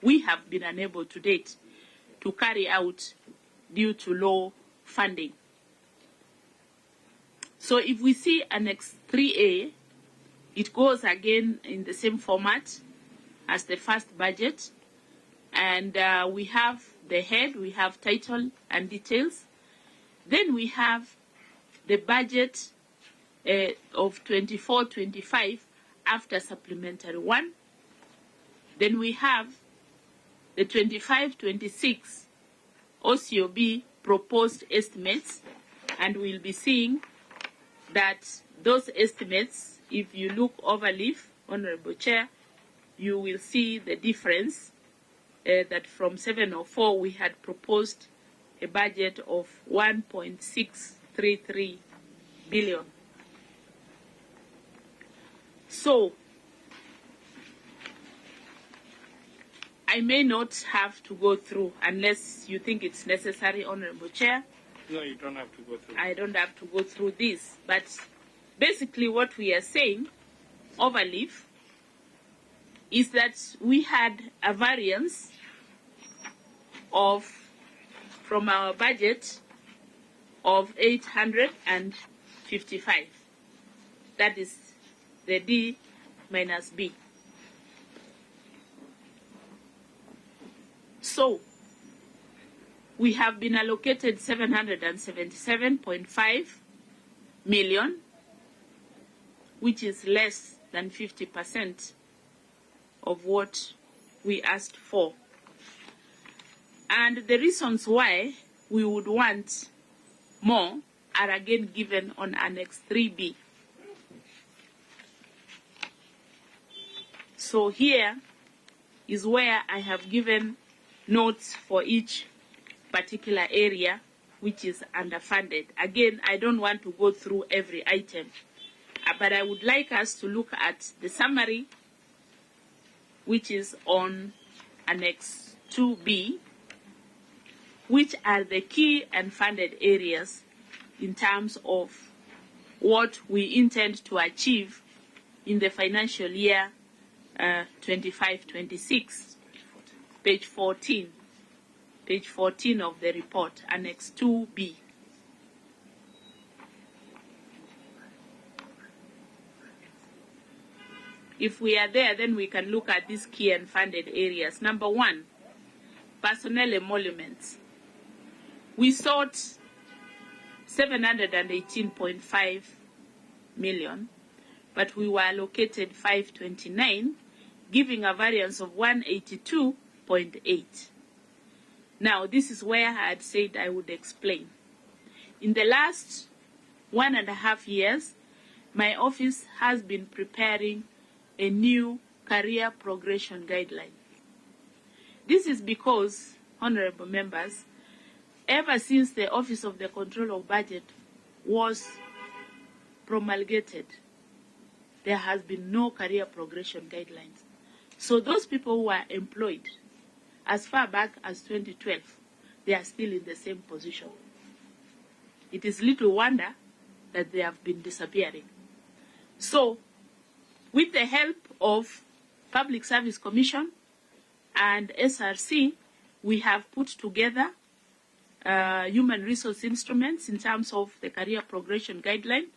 we have been unable to date to carry out due to low funding. So if we see Annex 3A, it goes again in the same format as the first budget. And we have the head, we have title and details. Then we have the budget of 24-25 after supplementary 1. Then we have the 25-26 OCOB proposed estimates, and we'll be seeing that those estimates, if you look overleaf, Honorable Chair, you will see the difference that from 704 we had proposed a budget of 1.633 billion. So I may not have to go through unless you think it's necessary, Honorable Chair. No, you don't have to go through. I don't have to go through this. But basically what we are saying, overleaf, is that we had a variance of, from our budget, of 855. That is the D minus B. So we have been allocated 777.5 million, which is less than 50% of what we asked for. And the reasons why we would want more are again given on Annex 3B. So here is where I have given notes for each particular area which is underfunded. Again, I don't want to go through every item, but I would like us to look at the summary, which is on Annex 2B, which are the key unfunded areas in terms of what we intend to achieve in the financial year 25-26, page 14 of the report, Annex 2B. If we are there, then we can look at these key unfunded areas. Number 1, personnel emoluments. We sought 718.5 million, but we were allocated 529, giving a variance of 182.8. Now, this is where I had said I would explain. In the last 1.5 years, my office has been preparing a new career progression guideline. This is because, honorable members, ever since the Office of the Control of Budget was promulgated, there has been no career progression guidelines. So those people who are employed as far back as 2012, they are still in the same position. It is little wonder that they have been disappearing. So, with the help of Public Service Commission and SRC, we have put together human resource instruments in terms of the career progression guideline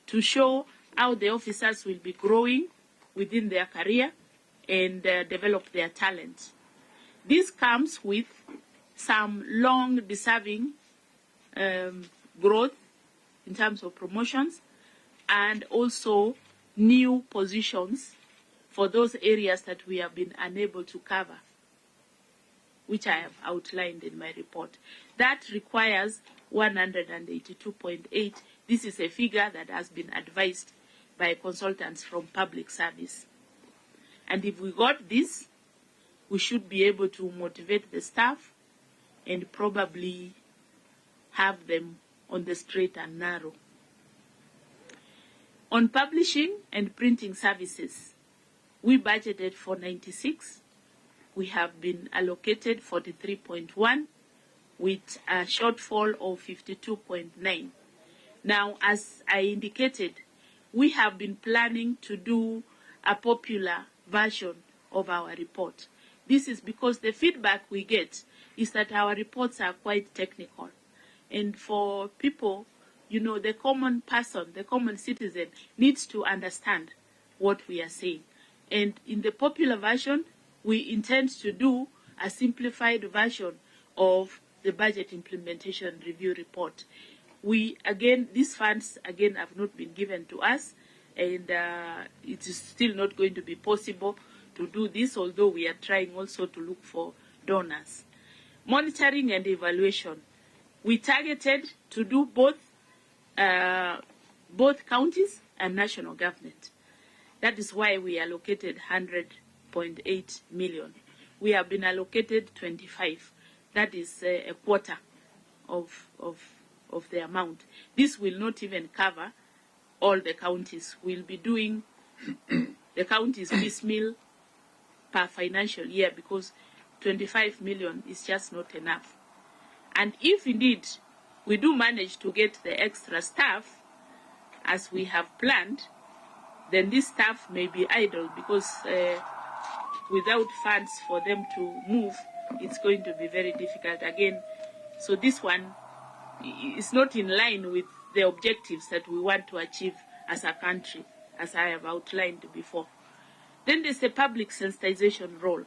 to show how the officers will be growing within their career and develop their talent. This comes with some long deserving growth in terms of promotions and also new positions for those areas that we have been unable to cover, which I have outlined in my report. That requires 182.8. This is a figure that has been advised by consultants from public service. And if we got this, we should be able to motivate the staff and probably have them on the straight and narrow. On publishing and printing services, we budgeted for 96. We have been allocated 43.1 with a shortfall of 52.9. Now, as I indicated, we have been planning to do a popular version of our report. This is because the feedback we get is that our reports are quite technical. And for people, the common person, the common citizen needs to understand what we are saying. And in the popular version, we intend to do a simplified version of the budget implementation review report. These funds, have not been given to us, and it is still not going to be possible to do this, although we are trying also to look for donors. Monitoring and evaluation. We targeted to do both counties and national government. That is why we allocated 100.8 million. We have been allocated 25. That is a quarter of the amount. This will not even cover all the counties. We'll be doing the counties piecemeal per financial year because 25 million is just not enough. And if indeed we do manage to get the extra staff as we have planned, then this staff may be idle because without funds for them to move, it's going to be very difficult again. So this one is not in line with the objectives that we want to achieve as a country, as I have outlined before. Then there's the public sensitization role.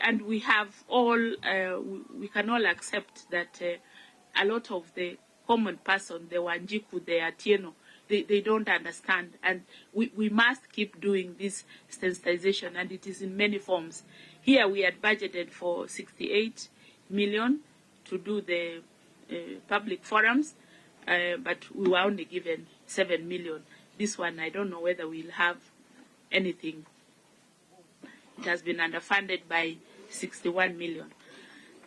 And we have all, we can all accept that a lot of the common person, the Wanjiku, the Atieno, they don't understand. And we must keep doing this sensitization, and it is in many forms. Here we had budgeted for 68 million to do the public forums, but we were only given 7 million. This one, I don't know whether we'll have anything. It has been underfunded by 61 million.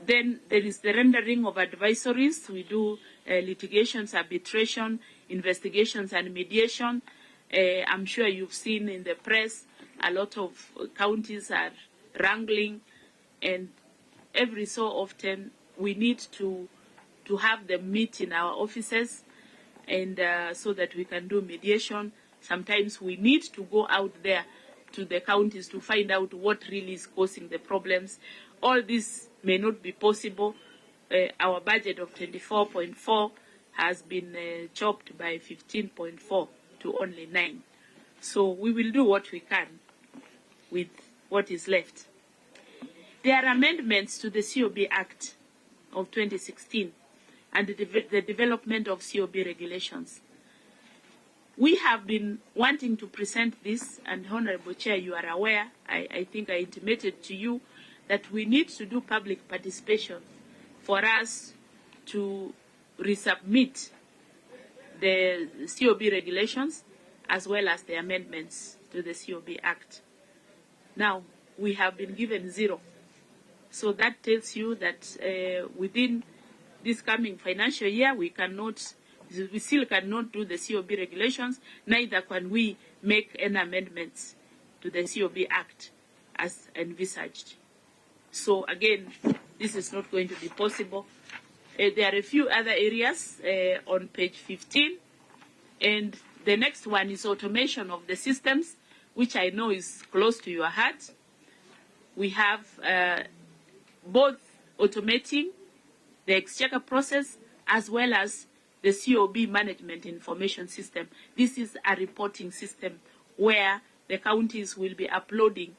Then there is the rendering of advisories. We do litigations, arbitration, investigations, and mediation. I'm sure you've seen in the press a lot of counties are wrangling, and every so often we need to have them meet in our offices, and so that we can do mediation. Sometimes we need to go out there to the counties to find out what really is causing the problems. All this may not be possible. Our budget of 24.4 has been chopped by 15.4 to only 9. So we will do what we can with what is left. There are amendments to the COB Act of 2016 and the development of COB regulations. We have been wanting to present this, and Honorable Chair, you are aware, I think I intimated to you that we need to do public participation for us to resubmit the COB regulations as well as the amendments to the COB Act. Now, we have been given 0. So that tells you that within this coming financial year, we still cannot do the COB regulations, neither can we make any amendments to the COB Act as envisaged. So again, this is not going to be possible. There are a few other areas on page 15, and the next one is automation of the systems, which I know is close to your heart. We have both automating the exchequer process as well as the COB management information system. This is a reporting system where the counties will be uploading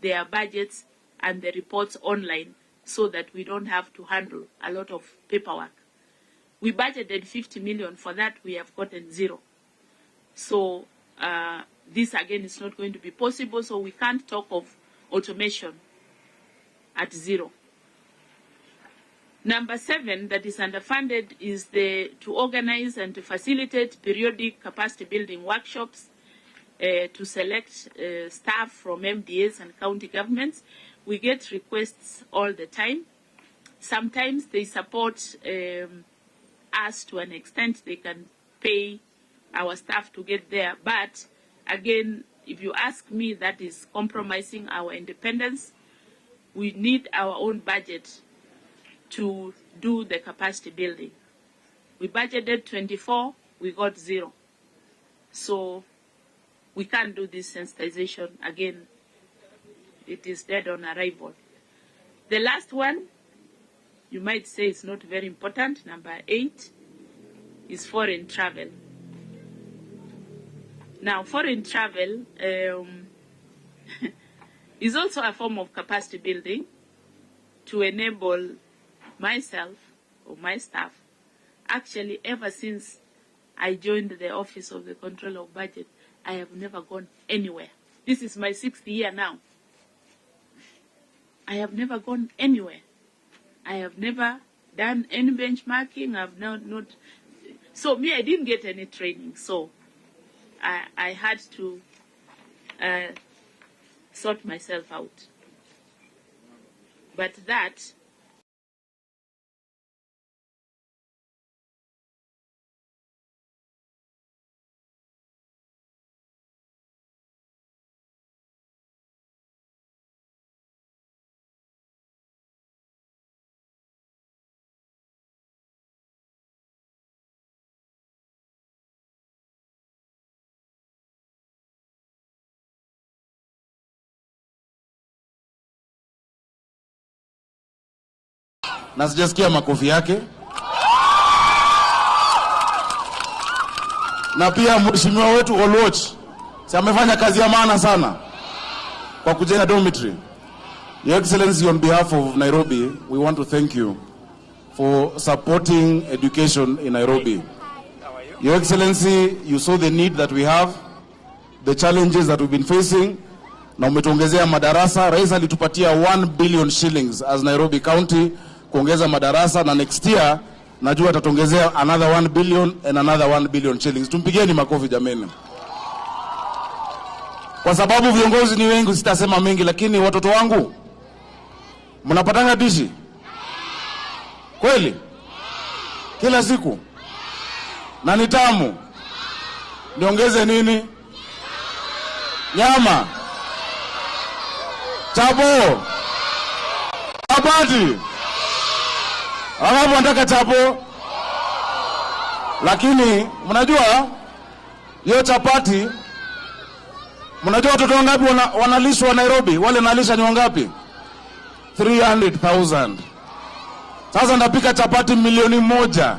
their budgets and the reports online so that we don't have to handle a lot of paperwork. We budgeted 50 million for that. We have gotten 0. So this again is not going to be possible, so we can't talk of automation at 0. Number 7 that is underfunded is to organize and to facilitate periodic capacity building workshops to select staff from MDAs and county governments. We get requests all the time. Sometimes they support us to an extent. They can pay our staff to get there. But again, if you ask me, that is compromising our independence. We need our own budget to do the capacity building. We budgeted 24, we got 0. So we can't do this sensitization again. It is dead on arrival. The last one, you might say it's not very important. Number 8 is foreign travel. Now, foreign travel is also a form of capacity building to enable myself or my staff. Actually, ever since I joined the Office of the Controller of Budget, I have never gone anywhere. This is my 6th year now. I have never gone anywhere. I have never done any benchmarking. I've not. So me, I didn't get any training. So I had to sort myself out. But that na sijasikia makofi yake. Na pia mheshimiwa wetu Oluoch, si amefanya kazi ya maana sana kwa kujenga dormitory. Your Excellency, on behalf of Nairobi, we want to thank you for supporting education in Nairobi. Your Excellency, you saw the need that we have, the challenges that we've been facing, na umetuongezea madarasa. Rais alitupatia 1 billion shillings as Nairobi County kuongeza madarasa, na next year najua atatuongezea another 1 billion and another 1 billion shillings. Tumpigieni makofi jameni. Kwa sababu viongozi ni wengi, sitasema mengi, lakini watoto wangu mnapatanga dishi kweli kila siku na ni tamu. Niongeze nini? Nyama, chapo, chapati. Hapo nataka chapo. Lakini mnajua hiyo chapati, mnajua watoto wangapi wanalishwa Nairobi? Wale nalisha ni wangapi? 300,000. Sasa ndapika chapati 1,000,000.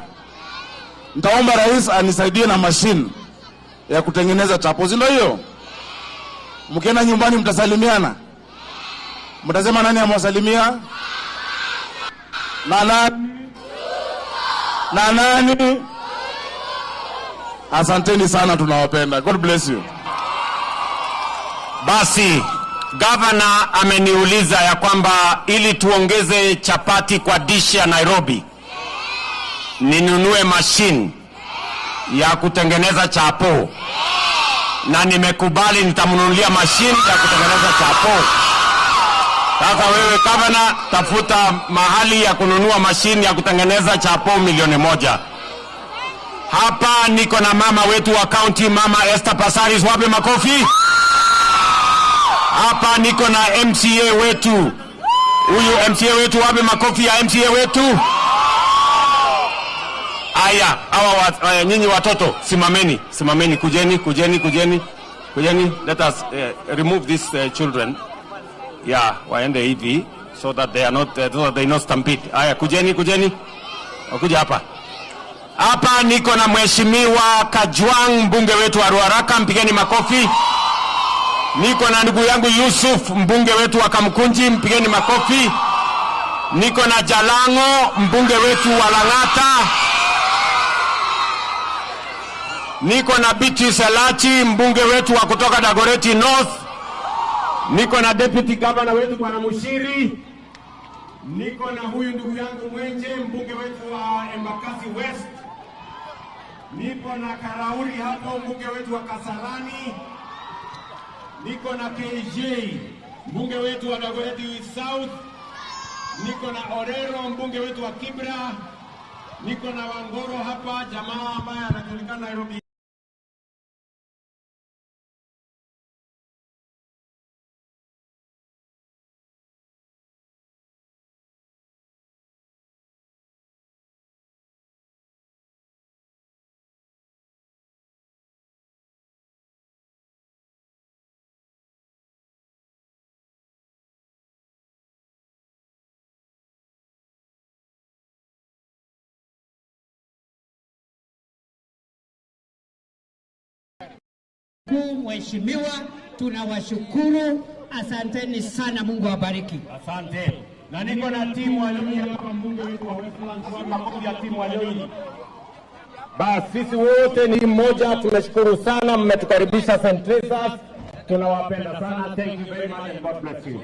Nitaomba rais anisaidie na machine ya kutengeneza chapo. Ndio hiyo. Mkienda nyumbani mtasalimiana. Mtasema nani amwasalimia? Na nani? Asanteni sana, tunawapenda. God bless you. Basi Governor ameniuliza ya kwamba ili tuongeze chapati kwa dishi ya Nairobi, ninunue machine ya kutengeneza chapo, na nimekubali nitamnunulia machine ya kutengeneza chapo. Sasa wewe Governor, tafuta mahali ya kununua machine ya kutengeneza chapo 1,000,000. Hapa niko na mama wetu wa county, Mama Esther Pasaris, wape makofi. Hapa niko na MCA wetu. Huyu MCA wetu, wape makofi ya MCA wetu. Aya, hawa nyinyi watoto simameni, simameni, kujeni. Let us remove these children. Yeah, waende hivi so that they are not so that they not stampede. Aya, kujeni. Wakuja hapa. Hapa niko na mheshimiwa Kajwang, mbunge wetu wa Ruaraka, mpigeni makofi. Niko na ndugu yangu Yusuf, mbunge wetu wa Kamkunji, mpigeni makofi. Niko na Jalango, mbunge wetu wa Lang'ata. Niko na Biti Selachi, mbunge wetu wa kutoka Dagoretti North. Niko na Deputy Governor wetu Bwana Mushiri. Niko na huyu ndugu yangu Mwenje, mbunge wetu wa Embakasi West. Niko na Karauri hapo, mbunge wetu wa Kasarani. Niko na KJ, mbunge wetu wa Dagoretti South. Niko na Orero, mbunge wetu wa Kibra. Niko na Wangoro hapa, jamaa ambaye anajulikana Nairobi. Mheshimiwa, tunawashukuru. Asanteni sana, Mungu awabariki. Asante. Na niko na timu walio hapa, mbunge wetu wa Westlands, makofi ya timu walio. Basi sisi wote ni mmoja, tunashukuru sana, mmetukaribisha St. Teresa's. Tunawapenda sana. Thank you very much and God bless you.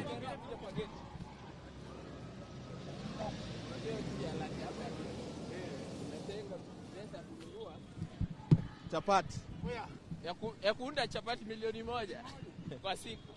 Chapati. Ya kuunda chapati 1,000,000 kwa siku.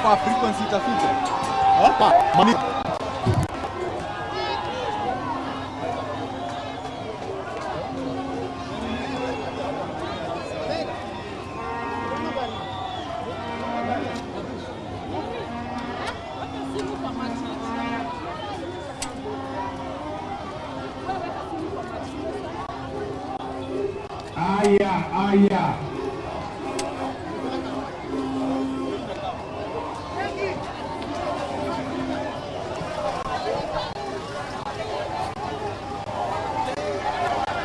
Kwa frequency itafika. Hapa. Mani. Aya.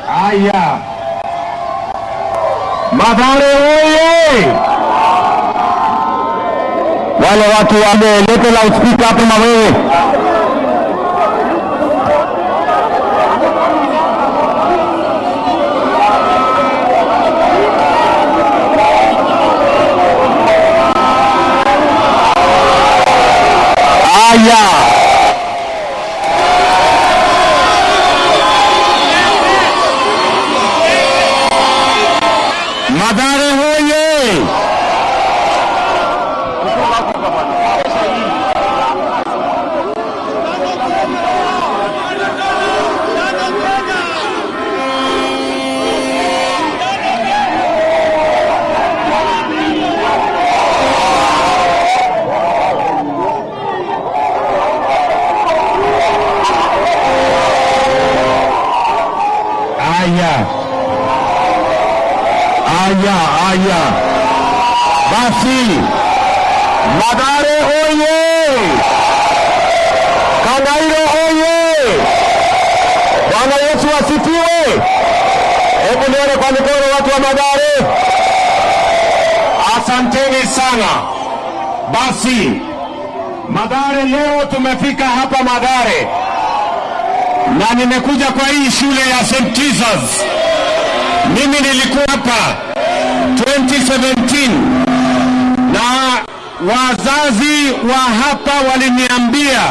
Haya, Mathare oye! Wale watu wamelete loudspeaker hapo na wewe. Haya. Mathare hoye! Aya. Basi, Mathare oye! Kangairo oye! Bwana Yesu asifiwe! Hebu nione kwa mikono watu wa Mathare. Asanteni sana. Basi, Mathare leo tumefika hapa Mathare. Na nimekuja kwa hii shule ya St. Jesus. Mimi nilikuwa hapa 2017 na wazazi wa hapa waliniambia